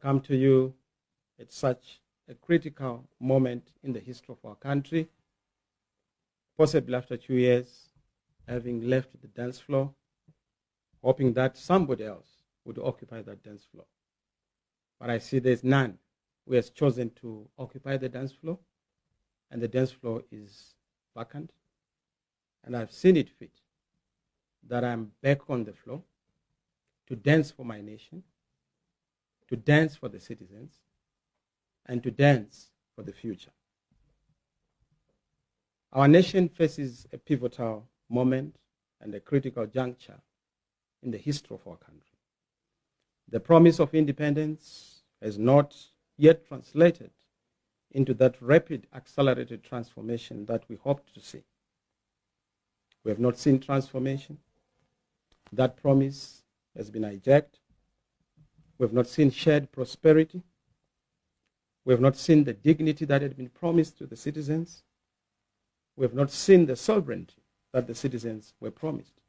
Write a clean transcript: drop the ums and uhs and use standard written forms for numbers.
come to you at such a critical moment in the history of our country, possibly after 2 years, having left the dance floor, hoping that somebody else would occupy that dance floor. But I see there's none who has chosen to occupy the dance floor, and the dance floor is vacant. And I've seen it fit that I'm back on the floor to dance for my nation, to dance for the citizens, and to dance for the future. Our nation faces a pivotal moment and a critical juncture in the history of our country. The promise of independence has not yet translated into that rapid, accelerated transformation that we hoped to see. We have not seen transformation. That promise has been hijacked. We have not seen shared prosperity. We have not seen the dignity that had been promised to the citizens. We have not seen the sovereignty that the citizens were promised.